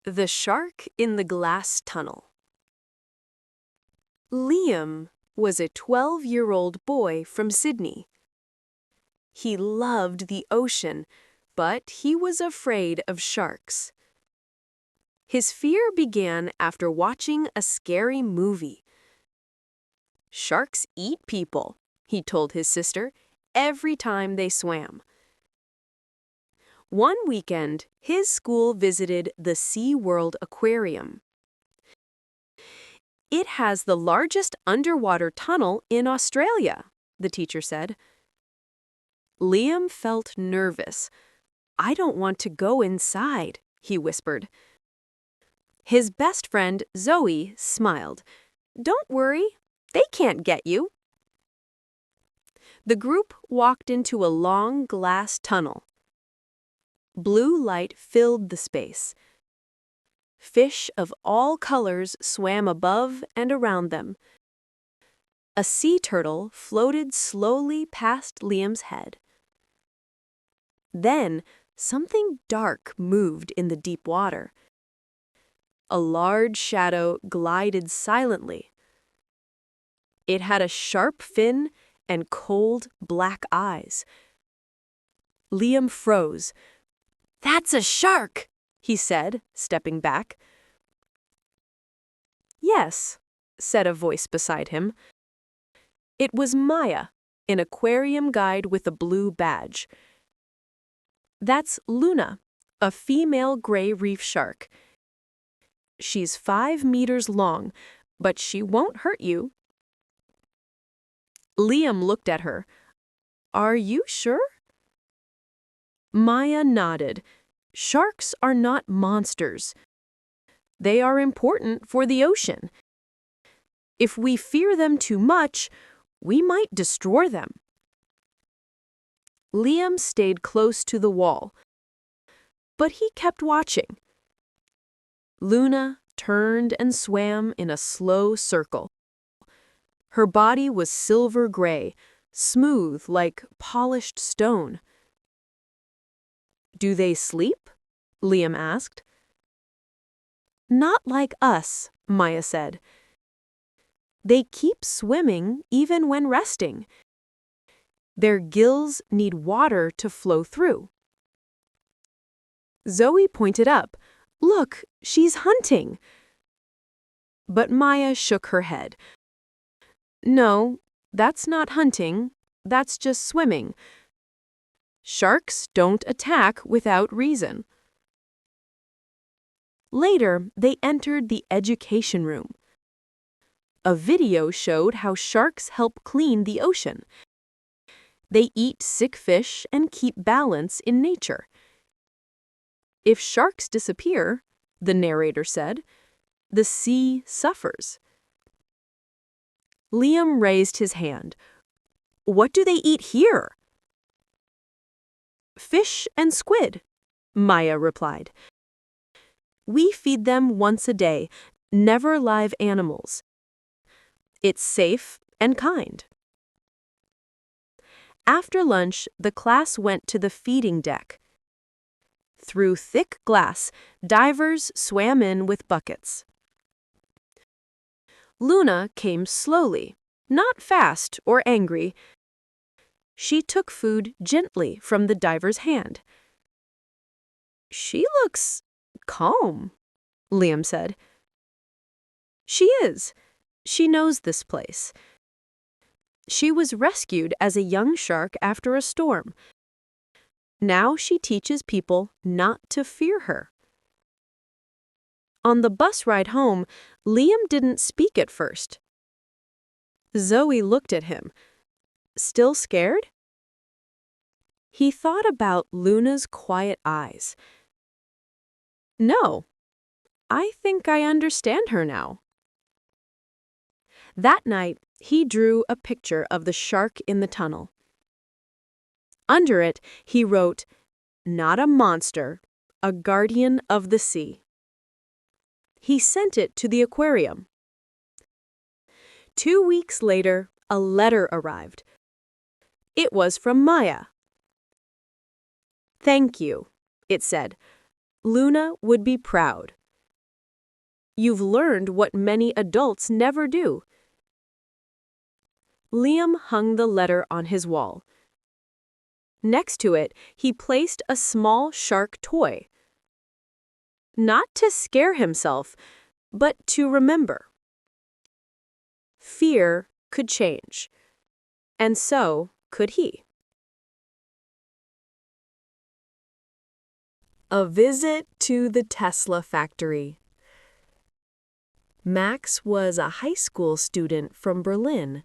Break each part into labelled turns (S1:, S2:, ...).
S1: The Shark in the Glass Tunnel. Liam was a 12-year-old boy from Sydney. He loved the ocean, but he was afraid of sharks. His fear began after watching a scary movie. "Sharks eat people," he told his sister, every time they swam. One weekend, his school visited the SeaWorld Aquarium. "It has the largest underwater tunnel in Australia," the teacher said. Liam felt nervous. "I don't want to go inside," he whispered. His best friend, Zoe, smiled. "Don't worry, they can't get you." The group walked into a long glass tunnel. Blue light filled the space. Fish of all colors swam above and around them. A sea turtle floated slowly past Liam's head. Then, something dark moved in the deep water. A large shadow glided silently. It had a sharp fin and cold, black eyes. Liam froze. "That's a shark," he said, stepping back. "Yes," said a voice beside him. It was Maya, an aquarium guide with a blue badge. "That's Luna, a female gray reef shark. She's 5 meters long, but she won't hurt you." Liam looked at her. "Are you sure?" Maya nodded. "Sharks are not monsters. They are important for the ocean. If we fear them too much, we might destroy them." Liam stayed close to the wall, but he kept watching. Luna turned and swam in a slow circle. Her body was silver gray, smooth like polished stone. "Do they sleep?" Liam asked. "Not like us," Maya said. "They keep swimming even when resting. Their gills need water to flow through." Zoe pointed up. "Look, she's hunting." But Maya shook her head. "No, that's not hunting. That's just swimming. Sharks don't attack without reason." Later, they entered the education room. A video showed how sharks help clean the ocean. They eat sick fish and keep balance in nature. "If sharks disappear," the narrator said, "the sea suffers." Liam raised his hand. "What do they eat here?" "Fish and squid," Maya replied. "We feed them once a day, never live animals. It's safe and kind." After lunch, the class went to the feeding deck. Through thick glass, divers swam in with buckets. Luna came slowly, not fast or angry. She took food gently from the diver's hand. "She looks calm," Liam said. "She is. She knows this place. She was rescued as a young shark after a storm. Now she teaches people not to fear her." On the bus ride home, Liam didn't speak at first. Zoe looked at him. "Still scared?" He thought about Luna's quiet eyes. "No, I think I understand her now." That night, he drew a picture of the shark in the tunnel. Under it, he wrote, "Not a monster, a guardian of the sea." He sent it to the aquarium. 2 weeks later, a letter arrived. It was from Maya. "Thank you," it said. "Luna would be proud. You've learned what many adults never do. Liam hung the letter on his wall. Next to it, he placed a small shark toy. Not to scare himself, but to remember. Fear could change, and so could he. A visit to the Tesla factory. Max was a high school student from Berlin.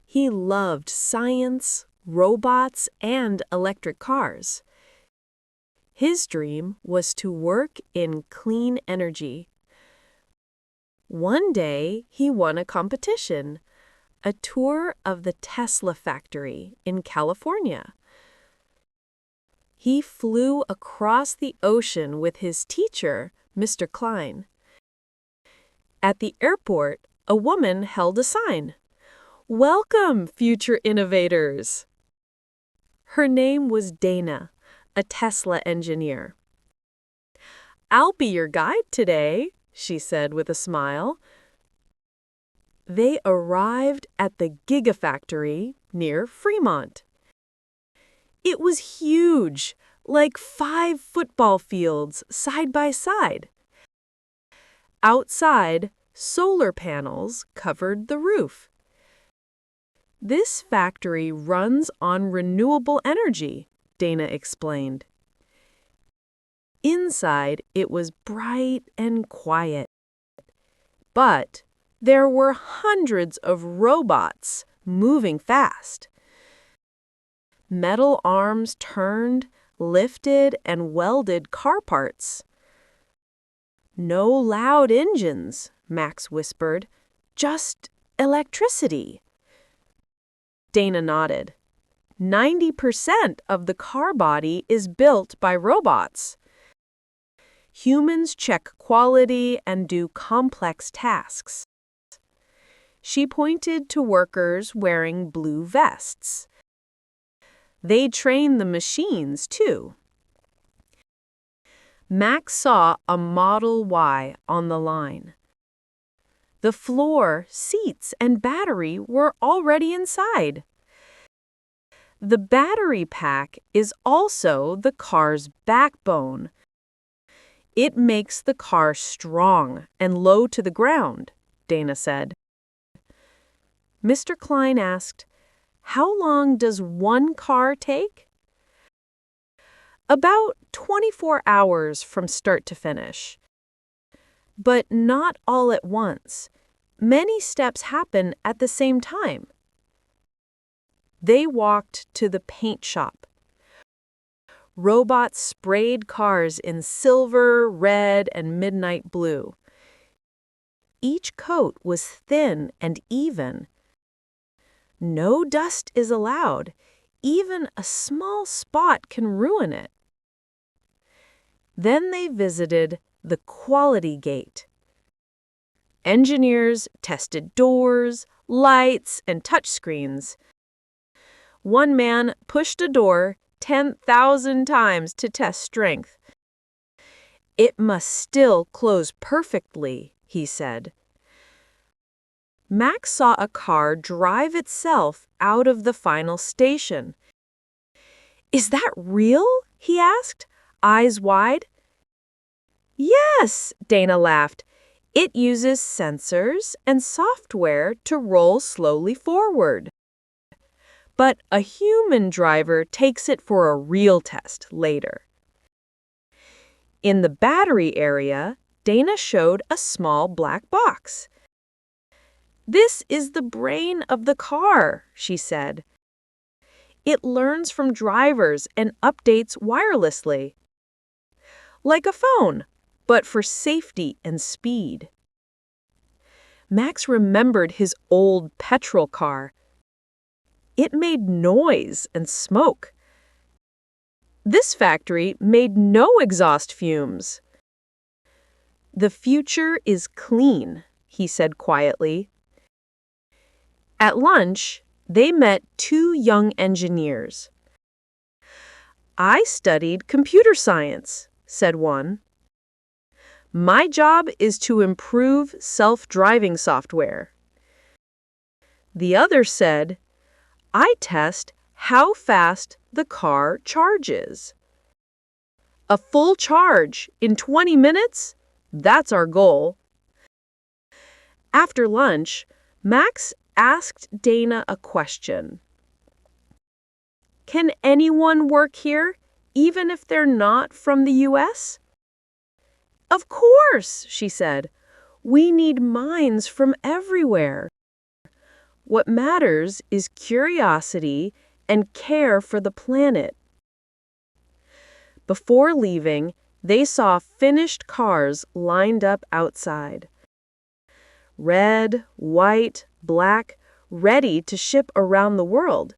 S1: He loved science, robots, and electric cars. His dream was to work in clean energy. One day, he won a competition, a tour of the Tesla factory in California. He flew across the ocean with his teacher, Mr. Klein. At the airport, a woman held a sign. "Welcome, future innovators." Her name was Dana, a Tesla engineer. "I'll be your guide today," she said with a smile. They arrived at the Gigafactory near Fremont. It was huge, like 5 football fields side by side. Outside, solar panels covered the roof. "This factory runs on renewable energy," Dana explained. Inside, it was bright and quiet. But there were hundreds of robots moving fast. Metal arms turned, lifted, and welded car parts. "No loud engines," Max whispered. "Just electricity." Dana nodded. 90% of the car body is built by robots. Humans check quality and do complex tasks. She pointed to workers wearing blue vests. They train the machines, too. Max saw a Model Y on the line. The floor, seats, and battery were already inside. The battery pack is also the car's backbone. It makes the car strong and low to the ground, Dana said. Mr. Klein asked, "How long does one car take?" "About 24 hours from start to finish. But not all at once. Many steps happen at the same time." They walked to the paint shop. Robots sprayed cars in silver, red, and midnight blue. Each coat was thin and even. No dust is allowed. Even a small spot can ruin it. Then they visited the quality gate. Engineers tested doors, lights, and touchscreens. One man pushed a door 10,000 times to test strength. "It must still close perfectly," he said. Max saw a car drive itself out of the final station. "Is that real?" he asked, eyes wide. "Yes," Dana laughed. "It uses sensors and software to roll slowly forward. But a human driver takes it for a real test later." In the battery area, Dana showed a small black box. "This is the brain of the car," she said. "It learns from drivers and updates wirelessly. Like a phone, but for safety and speed." Max remembered his old petrol car. It made noise and smoke. This factory made no exhaust fumes. "The future is clean," he said quietly. At lunch, they met 2 young engineers. "I studied computer science," said one. My job is to improve self-driving software. The other said, I test how fast the car charges. A full charge in 20 minutes? That's our goal. After lunch, Max asked Dana a question. Can anyone work here, even if they're not from the U.S.? Of course, she said. We need minds from everywhere. What matters is curiosity and care for the planet. Before leaving, they saw finished cars lined up outside. Red, white, black, ready to ship around the world.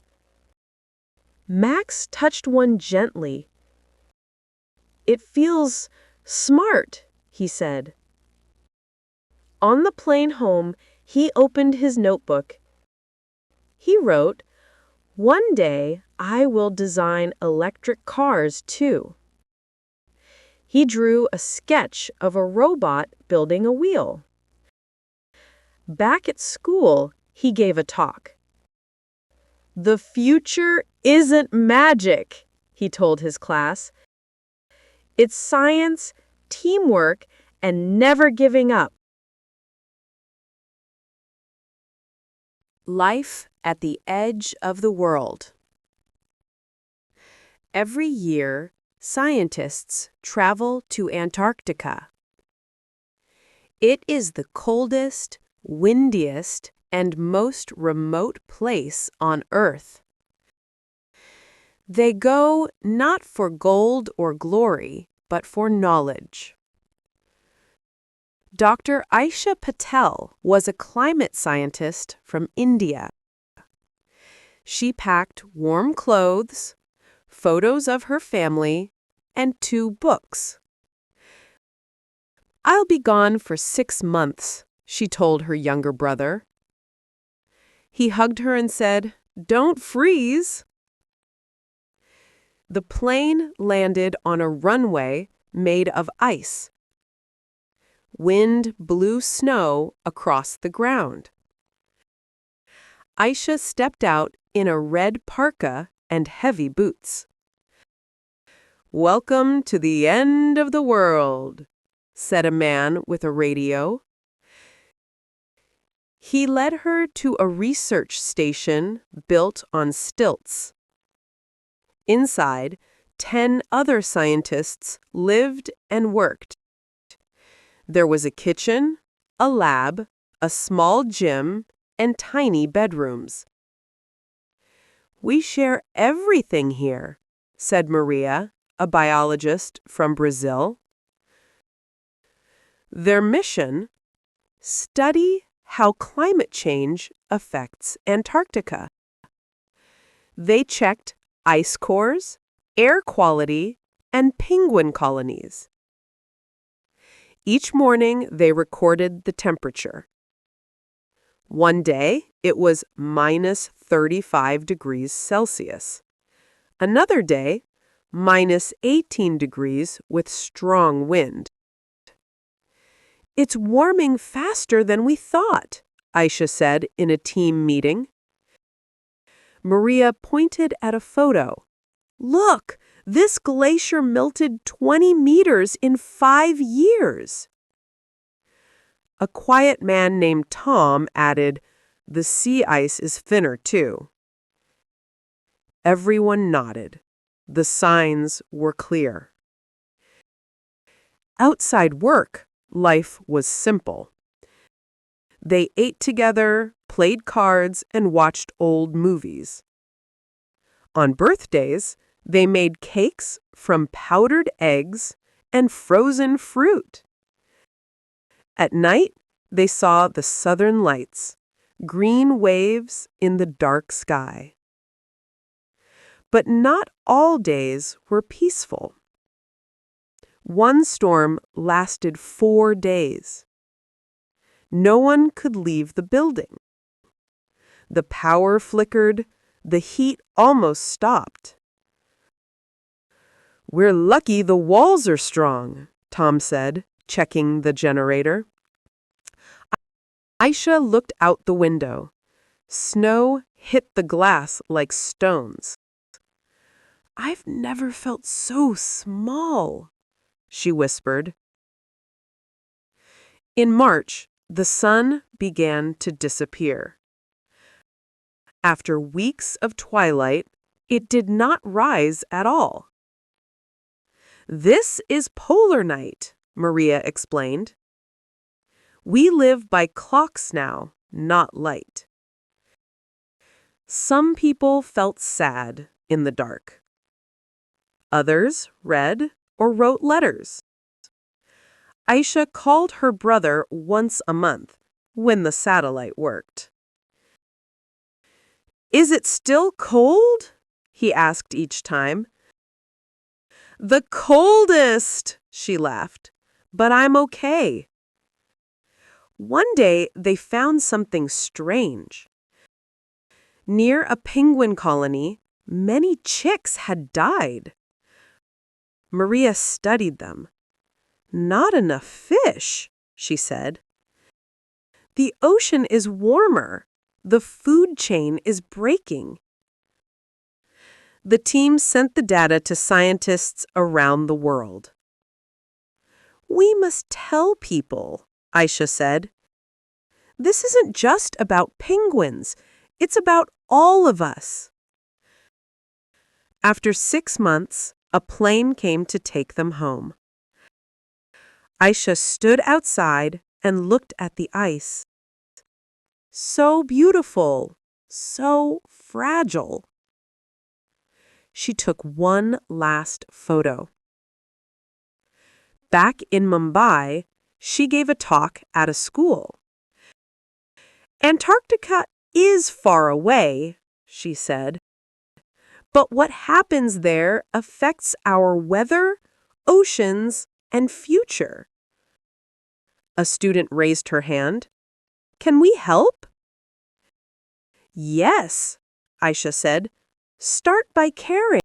S1: Max touched one gently. It feels smart, he said. On the plane home, he opened his notebook. He wrote, One day I will design electric cars too. He drew a sketch of a robot building a wheel. Back at school, he gave a talk. The future isn't magic, he told his class. It's science, teamwork, and never giving up. Life at the edge of the world. Every year, scientists travel to Antarctica. It is the coldest, windiest, and most remote place on Earth. They go not for gold or glory, but for knowledge. Dr. Aisha Patel was a climate scientist from India. She packed warm clothes, photos of her family, and 2 books. I'll be gone for 6 months, she told her younger brother. He hugged her and said, Don't freeze. The plane landed on a runway made of ice. Wind blew snow across the ground. Aisha stepped out in a red parka and heavy boots. Welcome to the end of the world, said a man with a radio. He led her to a research station built on stilts. Inside, 10 other scientists lived and worked. There was a kitchen, a lab, a small gym, and tiny bedrooms. We share everything here, said Maria, a biologist from Brazil. Their mission? Study how climate change affects Antarctica. They checked ice cores, air quality, and penguin colonies. Each morning, they recorded the temperature. One day, it was minus 35 degrees Celsius. Another day, minus 18 degrees with strong wind. It's warming faster than we thought, Aisha said in a team meeting. Maria pointed at a photo. Look, this glacier melted 20 meters in 5 years. A quiet man named Tom added, The sea ice is thinner too. Everyone nodded. The signs were clear. Outside work, life was simple. They ate together, played cards, and watched old movies. On birthdays, they made cakes from powdered eggs and frozen fruit. At night, they saw the southern lights, green waves in the dark sky. But not all days were peaceful. One storm lasted 4 days. No one could leave the building. The power flickered, the heat almost stopped. We're lucky the walls are strong, Tom said, checking the generator. Aisha looked out the window. Snow hit the glass like stones. "I've never felt so small," she whispered. In March, the sun began to disappear. After weeks of twilight, it did not rise at all. "This is polar night," Maria explained. "We live by clocks now, not light." Some people felt sad in the dark. Others read or wrote letters. Aisha called her brother once a month when the satellite worked. "Is it still cold?" he asked each time. "The coldest," she laughed, "but I'm okay." One day they found something strange. Near a penguin colony, many chicks had died. Maria studied them. "Not enough fish," she said. "The ocean is warmer. The food chain is breaking." The team sent the data to scientists around the world. "We must tell people," Aisha said. "This isn't just about penguins. It's about all of us." After 6 months, a plane came to take them home. Aisha stood outside and looked at the ice. So beautiful, so fragile. She took one last photo. Back in Mumbai, she gave a talk at a school. "Antarctica is far away," she said. "But what happens there affects our weather, oceans, and future." A student raised her hand. "Can we help?" "Yes," Aisha said. "Start by caring."